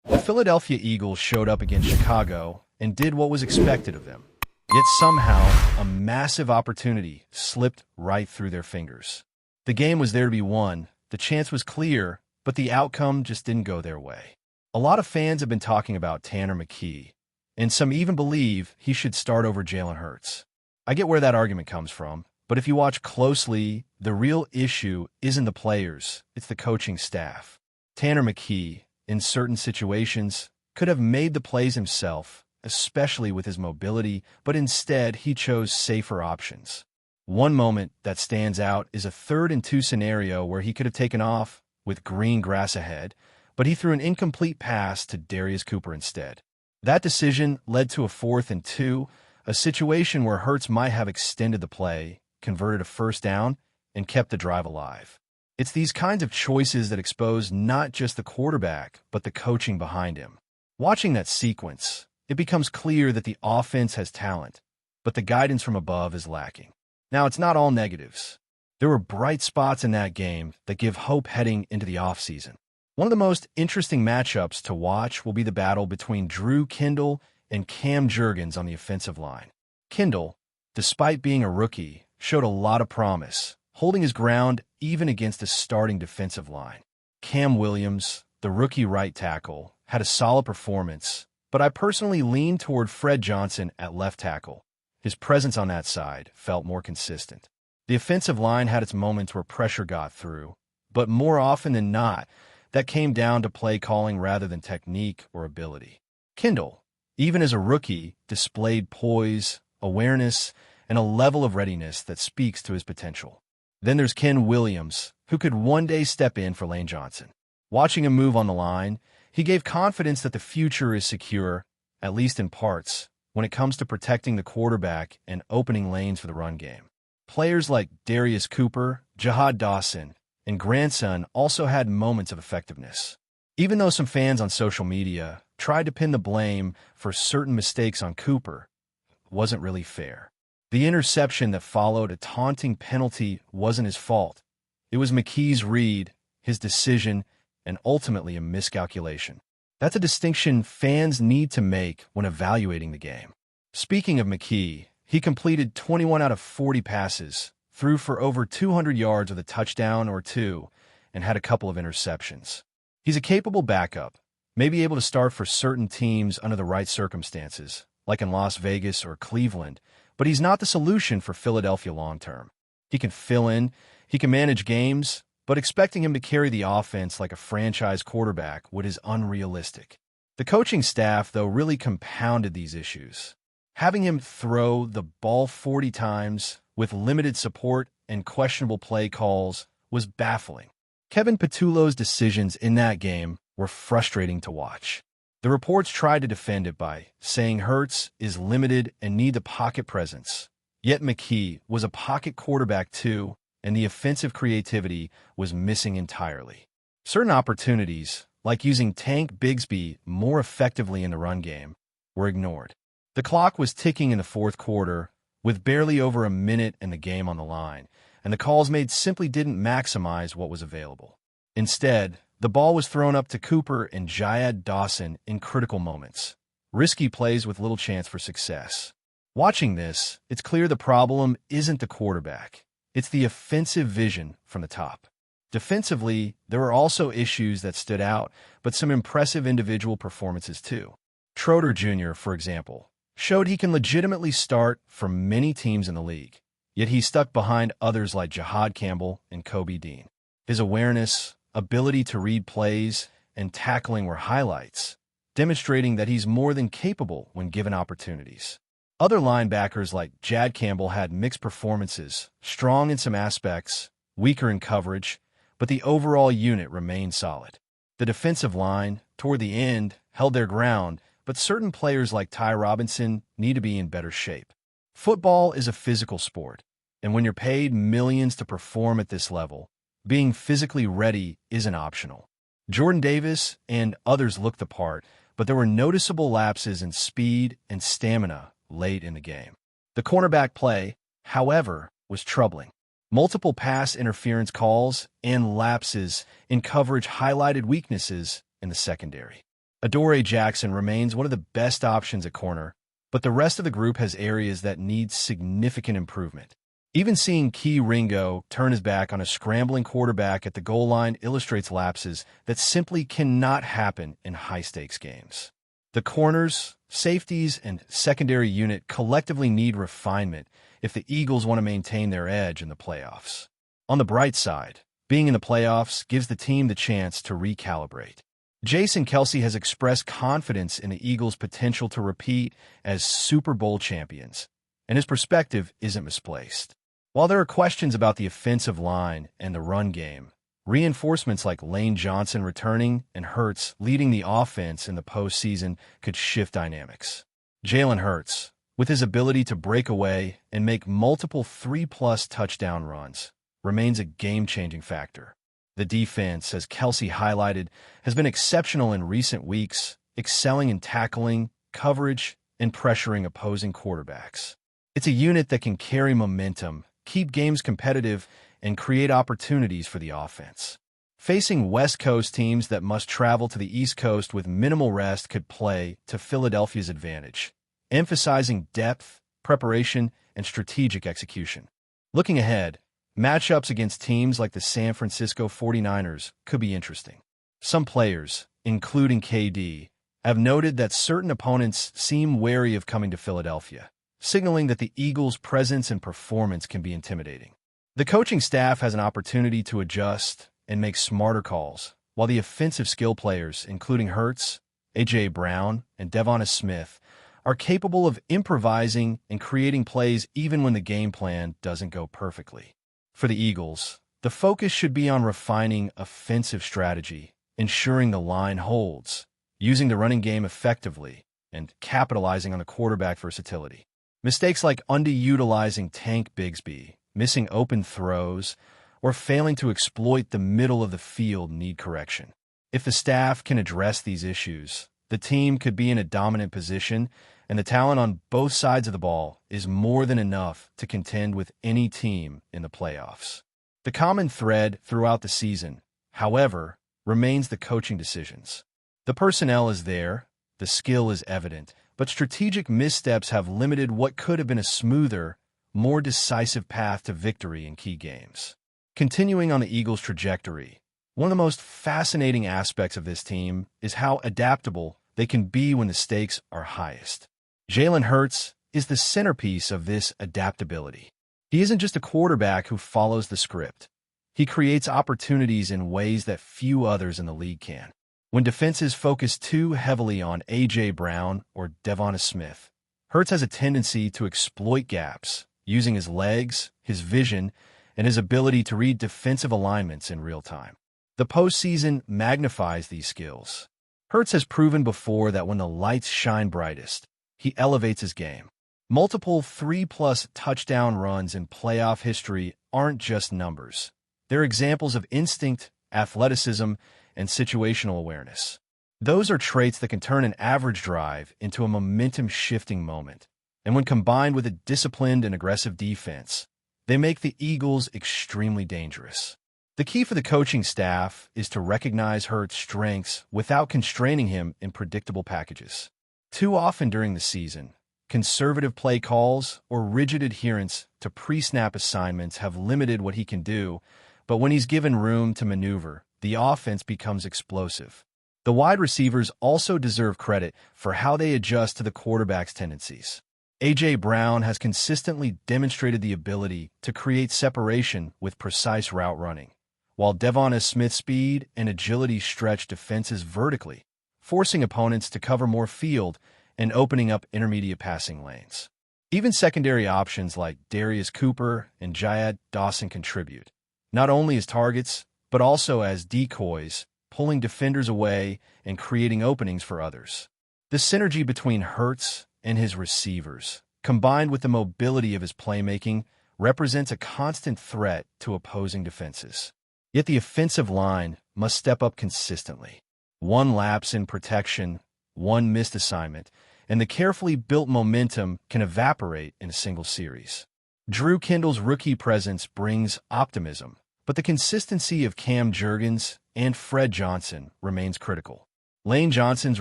The Philadelphia Eagles showed up against Chicago and did what was expected of them. Yet somehow, a massive opportunity slipped right through their fingers. The game was there to be won, the chance was clear, but the outcome just didn't go their way. A lot of fans have been talking about Tanner McKee, and some even believe he should start over Jalen Hurts. I get where that argument comes from, but if you watch closely, the real issue isn't the players, it's the coaching staff. Tanner McKee, in certain situations, could have made the plays himself, especially with his mobility, but instead he chose safer options. One moment that stands out is a 3rd-and-2 scenario where he could have taken off with green grass ahead, but he threw an incomplete pass to Darius Cooper instead. That decision led to a 4th-and-2, a situation where Hurts might have extended the play, converted a first down, and kept the drive alive. It's these kinds of choices that expose not just the quarterback, but the coaching behind him. Watching that sequence, it becomes clear that the offense has talent, but the guidance from above is lacking. Now, it's not all negatives. There were bright spots in that game that give hope heading into the offseason. One of the most interesting matchups to watch will be the battle between Drew Kendall and Cam Jurgens on the offensive line. Kendall, despite being a rookie, showed a lot of promise, holding his ground even against a starting defensive line. Cam Williams, the rookie right tackle, had a solid performance, but I personally lean toward Fred Johnson at left tackle. His presence on that side felt more consistent. The offensive line had its moments where pressure got through, but more often than not, that came down to play calling rather than technique or ability. Kendall, even as a rookie, displayed poise, awareness, and a level of readiness that speaks to his potential. Then there's Ken Williams, who could one day step in for Lane Johnson. Watching him move on the line, he gave confidence that the future is secure, at least in parts, when it comes to protecting the quarterback and opening lanes for the run game. Players like Darius Cooper, Jahad Dawson, and Grandson also had moments of effectiveness. Even though some fans on social media tried to pin the blame for certain mistakes on Cooper, it wasn't really fair. The interception that followed a taunting penalty wasn't his fault. It was McKee's read, his decision, and ultimately a miscalculation. That's a distinction fans need to make when evaluating the game. Speaking of McKee, he completed 21 out of 40 passes, threw for over 200 yards with a touchdown or two, and had a couple of interceptions. He's a capable backup, may be able to start for certain teams under the right circumstances, like in Las Vegas or Cleveland, but he's not the solution for Philadelphia long-term. He can fill in, he can manage games, but expecting him to carry the offense like a franchise quarterback is unrealistic. The coaching staff, though, really compounded these issues. Having him throw the ball 40 times with limited support and questionable play calls was baffling. Kevin Patullo's decisions in that game were frustrating to watch. The reports tried to defend it by saying Hurts is limited and need the pocket presence. Yet McKee was a pocket quarterback too, and the offensive creativity was missing entirely. Certain opportunities, like using Tank Bigsby more effectively in the run game, were ignored. The clock was ticking in the 4th quarter, with barely over a minute in the game on the line, and the calls made simply didn't maximize what was available. Instead, the ball was thrown up to Cooper and Jahad Dawson in critical moments. Risky plays with little chance for success. Watching this, it's clear the problem isn't the quarterback. It's the offensive vision from the top. Defensively, there were also issues that stood out, but some impressive individual performances too. Schroeder Jr., for example, showed he can legitimately start for many teams in the league, yet he stuck behind others like Jahad Campbell and Kobe Dean. His awareness, ability to read plays, and tackling were highlights, demonstrating that he's more than capable when given opportunities. Other linebackers like Jad Campbell had mixed performances, strong in some aspects, weaker in coverage, but the overall unit remained solid. The defensive line, toward the end, held their ground, but certain players like Ty Robinson need to be in better shape. Football is a physical sport, and when you're paid millions to perform at this level, being physically ready isn't optional. Jordan Davis and others looked the part, but there were noticeable lapses in speed and stamina late in the game. The cornerback play, however, was troubling. Multiple pass interference calls and lapses in coverage highlighted weaknesses in the secondary. Adoree Jackson remains one of the best options at corner, but the rest of the group has areas that need significant improvement. Even seeing Key Ringo turn his back on a scrambling quarterback at the goal line illustrates lapses that simply cannot happen in high-stakes games. The corners, safeties, and secondary unit collectively need refinement if the Eagles want to maintain their edge in the playoffs. On the bright side, being in the playoffs gives the team the chance to recalibrate. Jason Kelce has expressed confidence in the Eagles' potential to repeat as Super Bowl champions, and his perspective isn't misplaced. While there are questions about the offensive line and the run game, reinforcements like Lane Johnson returning and Hurts leading the offense in the postseason could shift dynamics. Jalen Hurts, with his ability to break away and make multiple 3+ touchdown runs, remains a game-changing factor. The defense, as Kelce highlighted, has been exceptional in recent weeks, excelling in tackling, coverage, and pressuring opposing quarterbacks. It's a unit that can carry momentum, keep games competitive, and create opportunities for the offense. Facing West Coast teams that must travel to the East Coast with minimal rest could play to Philadelphia's advantage, emphasizing depth, preparation, and strategic execution. Looking ahead, matchups against teams like the San Francisco 49ers could be interesting. Some players, including KD, have noted that certain opponents seem wary of coming to Philadelphia, signaling that the Eagles' presence and performance can be intimidating. The coaching staff has an opportunity to adjust and make smarter calls, while the offensive skill players, including Hurts, A.J. Brown, and Devonta Smith, are capable of improvising and creating plays even when the game plan doesn't go perfectly. For the Eagles, the focus should be on refining offensive strategy, ensuring the line holds, using the running game effectively, and capitalizing on the quarterback versatility. Mistakes like underutilizing Tank Bigsby, missing open throws, or failing to exploit the middle of the field need correction. If the staff can address these issues, the team could be in a dominant position, and the talent on both sides of the ball is more than enough to contend with any team in the playoffs. The common thread throughout the season, however, remains the coaching decisions. The personnel is there, the skill is evident, but strategic missteps have limited what could have been a smoother, more decisive path to victory in key games. Continuing on the Eagles' trajectory, one of the most fascinating aspects of this team is how adaptable they can be when the stakes are highest. Jalen Hurts is the centerpiece of this adaptability. He isn't just a quarterback who follows the script. He creates opportunities in ways that few others in the league can. When defenses focus too heavily on A.J. Brown or Devonta Smith, Hurts has a tendency to exploit gaps, using his legs, his vision, and his ability to read defensive alignments in real time. The postseason magnifies these skills. Hurts has proven before that when the lights shine brightest, he elevates his game. Multiple 3+ touchdown runs in playoff history aren't just numbers. They're examples of instinct, athleticism, and situational awareness. Those are traits that can turn an average drive into a momentum-shifting moment. And when combined with a disciplined and aggressive defense, they make the Eagles extremely dangerous. The key for the coaching staff is to recognize Hurts' strengths without constraining him in predictable packages. Too often during the season, conservative play calls or rigid adherence to pre-snap assignments have limited what he can do, but when he's given room to maneuver, the offense becomes explosive. The wide receivers also deserve credit for how they adjust to the quarterback's tendencies. A.J. Brown has consistently demonstrated the ability to create separation with precise route running, while Devonta Smith's speed and agility stretch defenses vertically, forcing opponents to cover more field and opening up intermediate passing lanes. Even secondary options like Darius Cooper and Jayad Dawson contribute, not only as targets, but also as decoys, pulling defenders away and creating openings for others. The synergy between Hurts and his receivers, combined with the mobility of his playmaking, represents a constant threat to opposing defenses. Yet the offensive line must step up consistently. One lapse in protection, one missed assignment, and the carefully built momentum can evaporate in a single series. Drew Kendall's rookie presence brings optimism, but the consistency of Cam Jurgens and Fred Johnson remains critical. Lane Johnson's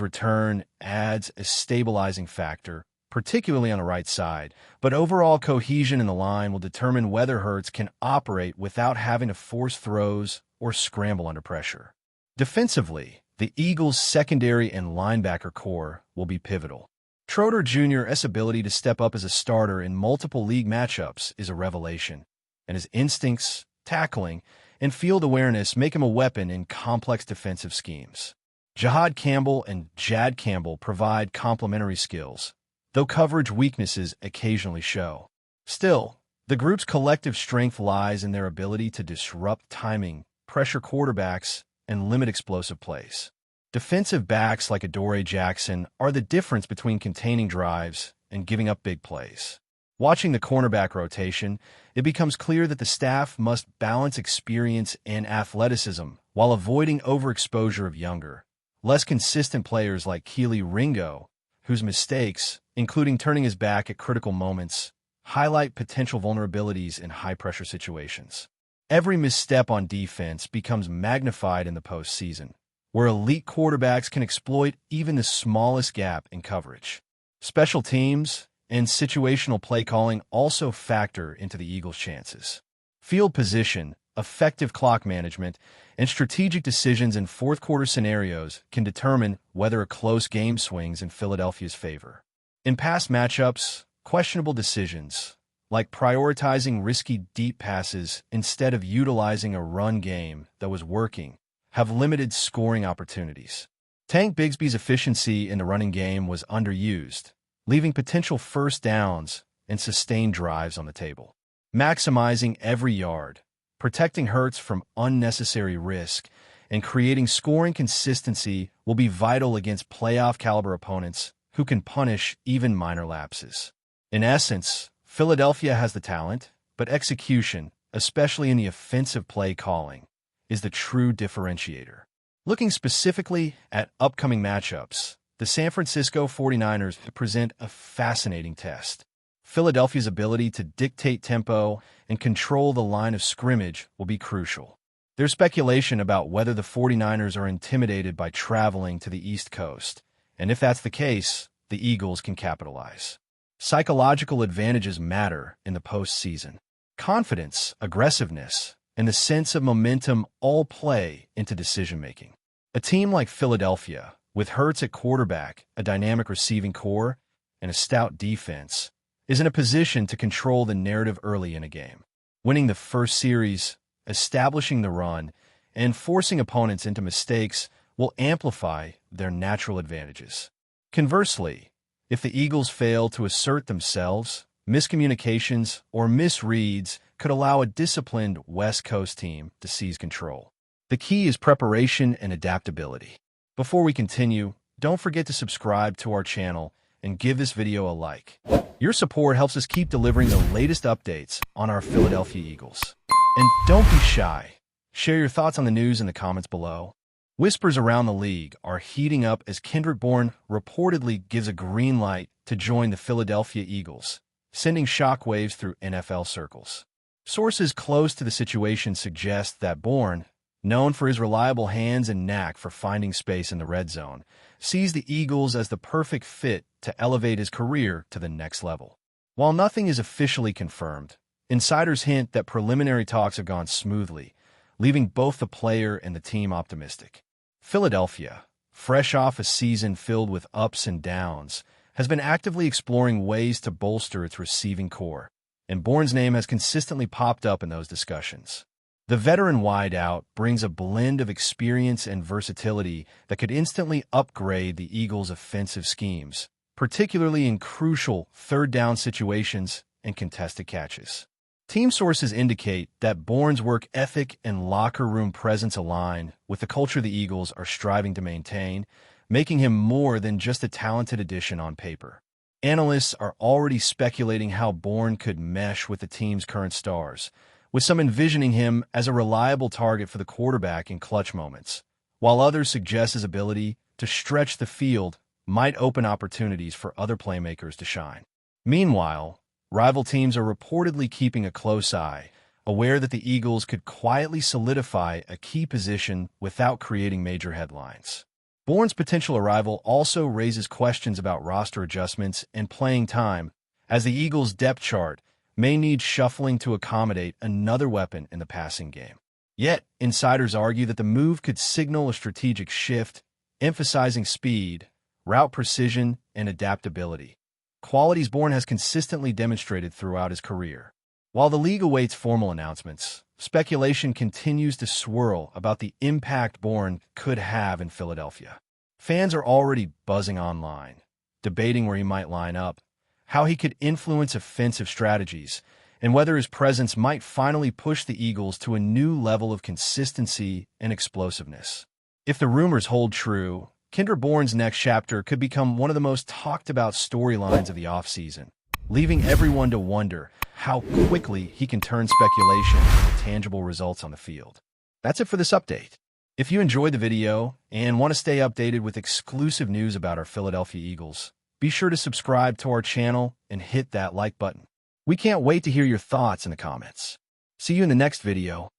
return adds a stabilizing factor, particularly on the right side, but overall cohesion in the line will determine whether Hurts can operate without having to force throws or scramble under pressure. Defensively, the Eagles' secondary and linebacker core will be pivotal. Trotter Jr.'s ability to step up as a starter in multiple league matchups is a revelation, and his instincts, tackling, and field awareness make him a weapon in complex defensive schemes. Jahad Campbell and Jad Campbell provide complementary skills, though coverage weaknesses occasionally show. Still, the group's collective strength lies in their ability to disrupt timing, pressure quarterbacks, and limit explosive plays. Defensive backs like Adoree Jackson are the difference between containing drives and giving up big plays. Watching the cornerback rotation, it becomes clear that the staff must balance experience and athleticism while avoiding overexposure of younger, less consistent players like Keely Ringo, whose mistakes, including turning his back at critical moments, highlight potential vulnerabilities in high-pressure situations. Every misstep on defense becomes magnified in the postseason, where elite quarterbacks can exploit even the smallest gap in coverage. Special teams and situational play calling also factor into the Eagles' chances. Field position, effective clock management, and strategic decisions in fourth-quarter scenarios can determine whether a close game swings in Philadelphia's favor. In past matchups, questionable decisions, like prioritizing risky deep passes instead of utilizing a run game that was working, have limited scoring opportunities. Tank Bigsby's efficiency in the running game was underused, leaving potential first downs and sustained drives on the table. Maximizing every yard, protecting Hurts from unnecessary risk, and creating scoring consistency will be vital against playoff-caliber opponents who can punish even minor lapses. In essence, Philadelphia has the talent, but execution, especially in the offensive play calling, is the true differentiator. Looking specifically at upcoming matchups, the San Francisco 49ers present a fascinating test. Philadelphia's ability to dictate tempo and control the line of scrimmage will be crucial. There's speculation about whether the 49ers are intimidated by traveling to the East Coast, and if that's the case, the Eagles can capitalize. Psychological advantages matter in the postseason. Confidence, aggressiveness, and the sense of momentum all play into decision-making. A team like Philadelphia, with Hurts at quarterback, a dynamic receiving core, and a stout defense, is in a position to control the narrative early in a game. Winning the first series, establishing the run, and forcing opponents into mistakes will amplify their natural advantages. Conversely, if the Eagles fail to assert themselves, miscommunications or misreads could allow a disciplined West Coast team to seize control. The key is preparation and adaptability. Before we continue, don't forget to subscribe to our channel and give this video a like. Your support helps us keep delivering the latest updates on our Philadelphia Eagles. And don't be shy. Share your thoughts on the news in the comments below. Whispers around the league are heating up as Kendrick Bourne reportedly gives a green light to join the Philadelphia Eagles, sending shockwaves through NFL circles. Sources close to the situation suggest that Bourne, known for his reliable hands and knack for finding space in the red zone, sees the Eagles as the perfect fit to elevate his career to the next level. While nothing is officially confirmed, insiders hint that preliminary talks have gone smoothly, leaving both the player and the team optimistic. Philadelphia, fresh off a season filled with ups and downs, has been actively exploring ways to bolster its receiving core, and Bourne's name has consistently popped up in those discussions. The veteran wideout brings a blend of experience and versatility that could instantly upgrade the Eagles' offensive schemes, particularly in crucial third-down situations and contested catches. Team sources indicate that Bourne's work ethic and locker room presence align with the culture the Eagles are striving to maintain, making him more than just a talented addition on paper. Analysts are already speculating how Bourne could mesh with the team's current stars, with some envisioning him as a reliable target for the quarterback in clutch moments, while others suggest his ability to stretch the field might open opportunities for other playmakers to shine. Meanwhile, rival teams are reportedly keeping a close eye, aware that the Eagles could quietly solidify a key position without creating major headlines. Bourne's potential arrival also raises questions about roster adjustments and playing time, as the Eagles' depth chart may need shuffling to accommodate another weapon in the passing game. Yet, insiders argue that the move could signal a strategic shift, emphasizing speed, route precision, and adaptability, qualities Bourne has consistently demonstrated throughout his career. While the league awaits formal announcements, speculation continues to swirl about the impact Bourne could have in Philadelphia. Fans are already buzzing online, debating where he might line up, how he could influence offensive strategies, and whether his presence might finally push the Eagles to a new level of consistency and explosiveness. If the rumors hold true, Kendrick Bourne's next chapter could become one of the most talked-about storylines of the offseason, leaving everyone to wonder how quickly he can turn speculation into tangible results on the field. That's it for this update. If you enjoyed the video and want to stay updated with exclusive news about our Philadelphia Eagles, be sure to subscribe to our channel and hit that like button. We can't wait to hear your thoughts in the comments. See you in the next video.